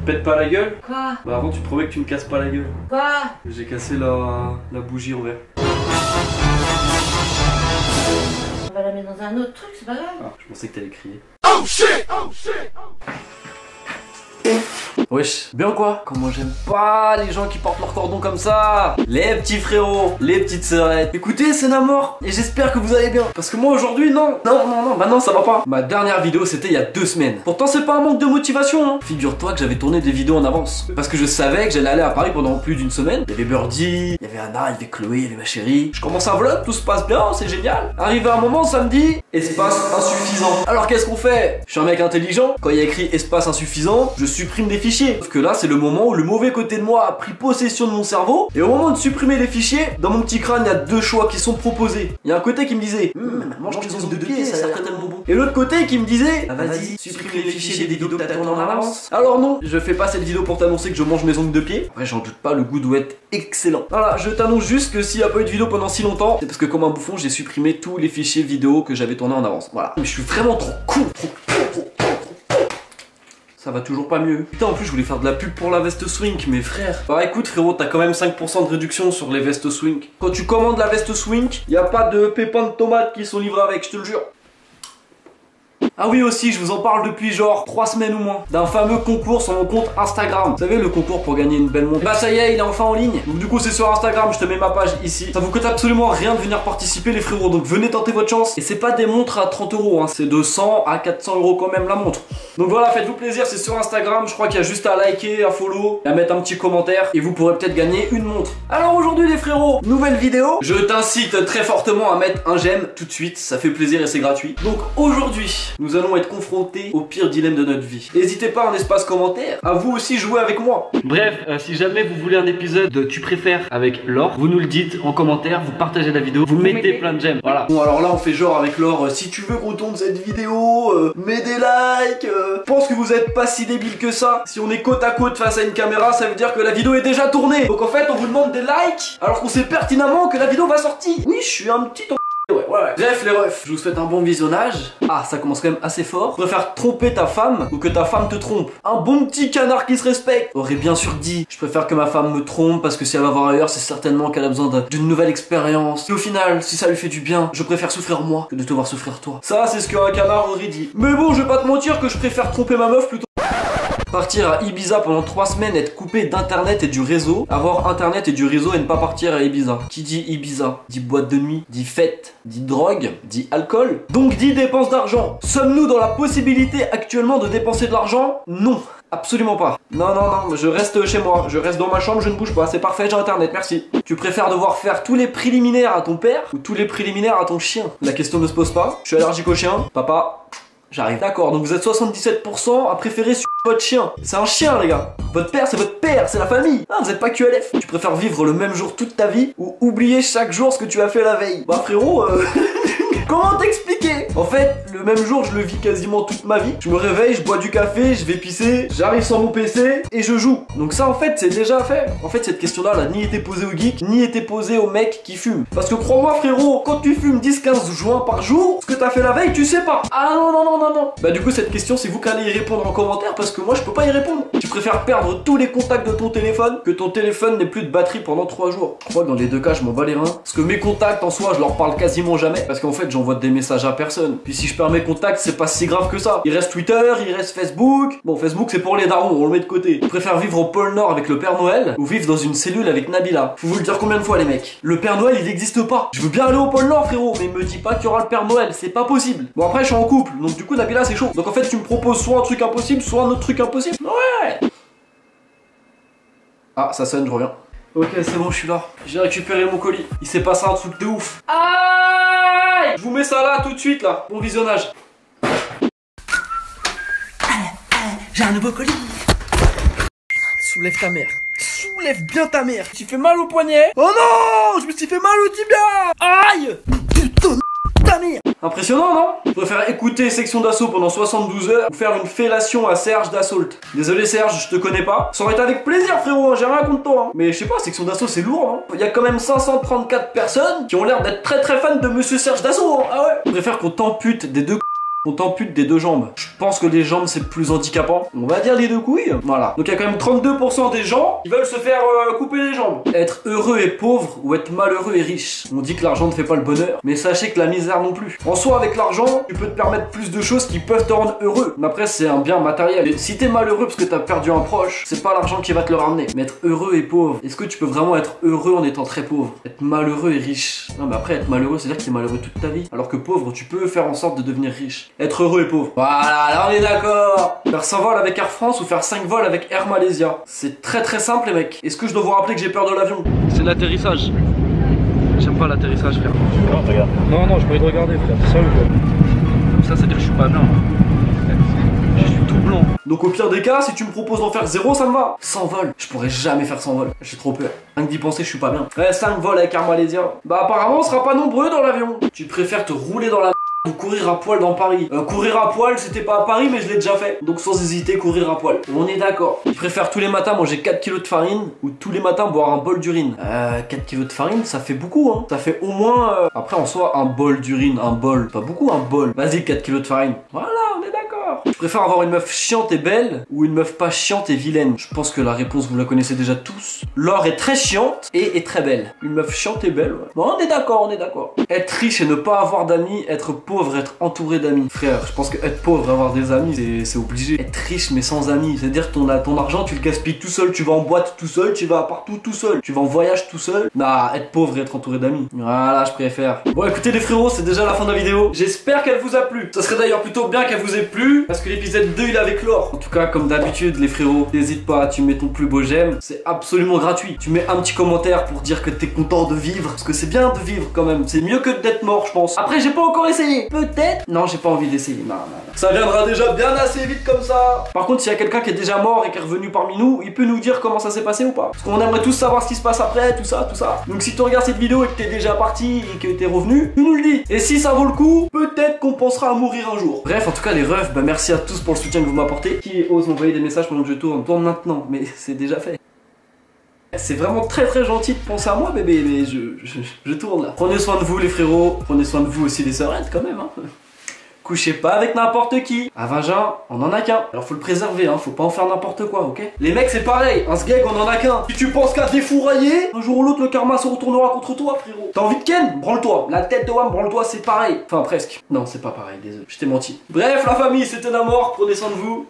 pètes pas la gueule? Quoi? Bah avant tu promets que tu me casses pas la gueule. Quoi? J'ai cassé la bougie en verre. On va la mettre dans un autre truc, c'est pas grave. Ah, je pensais que t'allais crier. Oh shit! Oh shit! Wesh, bien quoi? Comment j'aime pas les gens qui portent leur cordon comme ça. Les petits frérots, les petites sœurettes. Écoutez, c'est Namor et j'espère que vous allez bien. Parce que moi aujourd'hui, non, maintenant ça va pas. Ma dernière vidéo c'était il y a 2 semaines. Pourtant c'est pas un manque de motivation hein. Figure-toi que j'avais tourné des vidéos en avance. Parce que je savais que j'allais aller à Paris pendant plus d'une semaine. Il y avait Birdie, il y avait Anna, il y avait Chloé, il y avait ma chérie. Je commence un vlog, tout se passe bien, c'est génial. Arrivé un moment samedi, espace insuffisant. Alors qu'est-ce qu'on fait? Je suis un mec intelligent. Quand il y a écrit espace insuffisant, je supprime des fichiers. Sauf que là, c'est le moment où le mauvais côté de moi a pris possession de mon cerveau. Et au moment de supprimer les fichiers, dans mon petit crâne, il y a 2 choix qui sont proposés. Il y a un côté qui me disait mange tes ongles de pied, ça a l'air tellement bonbon. Et l'autre côté qui me disait vas-y, supprime les fichiers des vidéos que t'as tournées en avance. Alors non, je fais pas cette vidéo pour t'annoncer que je mange mes ongles de pied. Ouais, j'en doute pas, le goût doit être excellent. Voilà, je t'annonce juste que s'il n'y a pas eu de vidéo pendant si longtemps, c'est parce que comme un bouffon, j'ai supprimé tous les fichiers vidéo que j'avais tournés en avance. Voilà. Mais je suis vraiment trop cool, trop. Ça va toujours pas mieux. Putain, en plus je voulais faire de la pub pour la veste Swink, mais frère. Bah écoute frérot, t'as quand même 5% de réduction sur les vestes Swink. Quand tu commandes la veste Swink, y a pas de pépins de tomates qui sont livrés avec, je te le jure. Ah oui aussi, je vous en parle depuis genre 3 semaines ou moins, d'un fameux concours sur mon compte Instagram. Vous savez le concours pour gagner une belle montre? Bah ça y est, il est enfin en ligne. Donc du coup c'est sur Instagram, je te mets ma page ici. Ça vous coûte absolument rien de venir participer les frérots, donc venez tenter votre chance. Et c'est pas des montres à 30 euros, hein. C'est de 100 à 400 euros quand même la montre. Donc voilà, faites-vous plaisir, c'est sur Instagram. Je crois qu'il y a juste à liker, à follow, à mettre un petit commentaire et vous pourrez peut-être gagner une montre. Alors aujourd'hui les frérots, nouvelle vidéo. Je t'incite très fortement à mettre un j'aime tout de suite, ça fait plaisir et c'est gratuit. Donc aujourd'hui, nous allons être confrontés au pire dilemme de notre vie. N'hésitez pas en espace commentaire à vous aussi jouer avec moi. Bref, si jamais vous voulez un épisode de Tu préfères avec Laure, vous nous le dites en commentaire, vous partagez la vidéo, vous mettez plein de j'aime. Voilà. Bon alors là on fait genre avec Laure, si tu veux qu'on tourne cette vidéo, mets des likes. Je pense que vous êtes pas si débile que ça. Si on est côte à côte face à une caméra, ça veut dire que la vidéo est déjà tournée. Donc en fait on vous demande des likes alors qu'on sait pertinemment que la vidéo va sortir. Oui, je suis un petit ouais. Bref les refs, je vous souhaite un bon visionnage. Ah, ça commence quand même assez fort. Je préfère tromper ta femme ou que ta femme te trompe? Un bon petit canard qui se respecte aurait bien sûr dit je préfère que ma femme me trompe parce que si elle va voir ailleurs, c'est certainement qu'elle a besoin d'une nouvelle expérience. Et au final, si ça lui fait du bien, je préfère souffrir moi que de te voir souffrir toi. Ça, c'est ce qu'un canard aurait dit. Mais bon, je vais pas te mentir que je préfère tromper ma meuf plutôt. Partir à Ibiza pendant 3 semaines, être coupé d'internet et du réseau, avoir internet et du réseau et ne pas partir à Ibiza. Qui dit Ibiza dit boîte de nuit, dit fête, dit drogue, dit alcool, donc dit dépense d'argent. Sommes-nous dans la possibilité actuellement de dépenser de l'argent? Non, absolument pas. Non, je reste chez moi, je reste dans ma chambre, je ne bouge pas, c'est parfait, j'ai internet, merci. Tu préfères devoir faire tous les préliminaires à ton père ou tous les préliminaires à ton chien? La question ne se pose pas, je suis allergique au chien, papa. J'arrive. D'accord, donc vous êtes 77% à préférer sur votre chien. C'est un chien les gars. Votre père c'est votre père, c'est la famille. Ah, vous êtes pas QLF. Tu préfères vivre le même jour toute ta vie ou oublier chaque jour ce que tu as fait la veille? Bah frérot, comment t'expliquer? En fait, le même jour je le vis quasiment toute ma vie. Je me réveille, je bois du café, je vais pisser, j'arrive sur mon PC et je joue. Donc ça en fait c'est déjà fait. En fait cette question là n'a ni été posée aux geeks, ni été posée aux mecs qui fument. Parce que crois-moi frérot, quand tu fumes 10-15 joints par jour, ce que t'as fait la veille tu sais pas. Ah non. Bah du coup cette question c'est vous qui allez y répondre en commentaire parce que moi je peux pas y répondre. Tu préfères perdre tous les contacts de ton téléphone que ton téléphone n'ait plus de batterie pendant 3 jours? Je crois que dans les 2 cas je m'en bats les reins. Parce que mes contacts en soi je leur parle quasiment jamais. Parce qu'en fait j'envoie des messages à personne. Puis si je perds mes contacts c'est pas si grave que ça. Il reste Twitter, il reste Facebook. Bon Facebook c'est pour les darons, on le met de côté. Je préfère vivre au pôle Nord avec le Père Noël ou vivre dans une cellule avec Nabila? Faut vous le dire combien de fois les mecs? Le Père Noël il existe pas. Je veux bien aller au pôle Nord frérot, mais me dis pas qu'il y aura le Père Noël, c'est pas possible. Bon après je suis en couple, donc du coup Nabila c'est chaud. Donc en fait tu me proposes soit un truc impossible, soit un autre truc impossible. Ouais. Ah ça sonne, je reviens. Ok c'est bon je suis là. J'ai récupéré mon colis. Il s'est passé un truc de ouf. Aïe. Je vous mets ça là tout de suite là. Bon visionnage. J'ai un nouveau colis. Soulève ta mère. Soulève bien ta mère. Tu fais mal au poignet. Oh non, je me suis fait mal au tibia. Aïe. Putain ta mère. Impressionnant non? Je préfère écouter Section d'Assaut pendant 72 heures ou faire une fellation à Serge d'Assault. Désolé Serge, je te connais pas. Ça aurait été avec plaisir frérot, j'ai rien contre toi. Mais je sais pas, Section d'Assaut c'est lourd hein. Il y a quand même 534 personnes qui ont l'air d'être très fans de Monsieur Serge d'Assaut hein. Ah ouais. Je préfère qu'on t'ampute des 2 On t'ampute des 2 jambes. Je pense que les jambes c'est plus handicapant. On va dire les 2 couilles. Voilà. Donc il y a quand même 32% des gens qui veulent se faire couper les jambes. Être heureux et pauvre ou être malheureux et riche. On dit que l'argent ne fait pas le bonheur, mais sachez que la misère non plus. En soi, avec l'argent, tu peux te permettre plus de choses qui peuvent te rendre heureux. Mais après, c'est un bien matériel. Et si t'es malheureux parce que t'as perdu un proche, c'est pas l'argent qui va te le ramener. Mais être heureux et pauvre, est-ce que tu peux vraiment être heureux en étant très pauvre? Être malheureux et riche. Non, mais après, être malheureux, c'est-à-dire que t'es malheureux toute ta vie. Alors que pauvre, tu peux faire en sorte de devenir riche. Être heureux et pauvre. Voilà, là on est d'accord. Faire 100 vols avec Air France ou faire 5 vols avec Air Malaysia. C'est très très simple les mecs. Est-ce que je dois vous rappeler que j'ai peur de l'avion? C'est l'atterrissage. J'aime pas l'atterrissage frère. Non, regarde. Non, j'ai pas envie de regarder frère. C'est ça ou quoi? Comme ça, c'est-à-dire que je suis pas bien. Je suis tout blanc. Donc au pire des cas, si tu me proposes d'en faire 0, ça me va. 100 vols. Je pourrais jamais faire 100 vols. J'ai trop peur. Rien que d'y penser, je suis pas bien. Ouais, 5 vols avec Air Malaysia. Bah apparemment, on sera pas nombreux dans l'avion. Tu préfères te rouler dans la ou courir à poil dans Paris. Courir à poil, c'était pas à Paris, mais je l'ai déjà fait. Donc sans hésiter, courir à poil. On est d'accord. Tu préfères tous les matins manger 4 kilos de farine ou tous les matins boire un bol d'urine? 4 kilos de farine, ça fait beaucoup, hein. Ça fait au moins... Après, en soi, un bol d'urine, un bol. Pas beaucoup, un bol. Vas-y, 4 kilos de farine. Voilà, on est d'accord. Tu préfères avoir une meuf chiante et belle ou une meuf pas chiante et vilaine? Je pense que la réponse, vous la connaissez déjà tous. Laure est très chiante et est très belle. Une meuf chiante et belle, ouais. Bon, on est d'accord, on est d'accord. Être riche et ne pas avoir d'amis, être pauvre, être entouré d'amis. Frère, je pense que être pauvre et avoir des amis, c'est obligé. Être riche mais sans amis, c'est-à-dire que ton argent, tu le gaspilles tout seul, tu vas en boîte tout seul, tu vas partout tout seul, tu vas en voyage tout seul. Nah, être pauvre et être entouré d'amis. Voilà, je préfère. Bon, écoutez les frérots, c'est déjà la fin de la vidéo. J'espère qu'elle vous a plu. Ça serait d'ailleurs plutôt bien qu'elle vous ait plu, parce que l'épisode 2, il est avec Laure. En tout cas, comme d'habitude, les frérots, n'hésite pas, tu mets ton plus beau j'aime. C'est absolument gratuit. Tu mets un petit commentaire pour dire que t'es content de vivre, parce que c'est bien de vivre quand même. C'est mieux que d'être mort, je pense. Après, j'ai pas encore essayé. Peut-être. Non, j'ai pas envie d'essayer. Non. Ça viendra déjà bien assez vite comme ça. Par contre, s'il y a quelqu'un qui est déjà mort et qui est revenu parmi nous, il peut nous dire comment ça s'est passé ou pas. Parce qu'on aimerait tous savoir ce qui se passe après, tout ça. Donc si tu regardes cette vidéo et que t'es déjà parti et que t'es revenu, tu nous le dis. Et si ça vaut le coup, peut-être qu'on pensera à mourir un jour. Bref, en tout cas, les refs, bah merci à tous pour le soutien que vous m'apportez. Qui ose m'envoyer des messages pendant que je tourne maintenant, mais c'est déjà fait. C'est vraiment très très gentil de penser à moi bébé, mais je tourne là. Prenez soin de vous les frérots, prenez soin de vous aussi les sœurettes quand même, hein. Couchez pas avec n'importe qui. Un vagin, on en a qu'un. Alors faut le préserver, hein, faut pas en faire n'importe quoi, ok? Les mecs c'est pareil, un sgeg on en a qu'un. Si tu penses qu'à défourailler, un jour ou l'autre le karma se retournera contre toi frérot. T'as envie de ken? Branle-toi. La tête de Wam, branle-toi, c'est pareil. Enfin presque. Non c'est pas pareil, désolé, je t'ai menti. Bref la famille, c'était Namor, prenez soin de vous.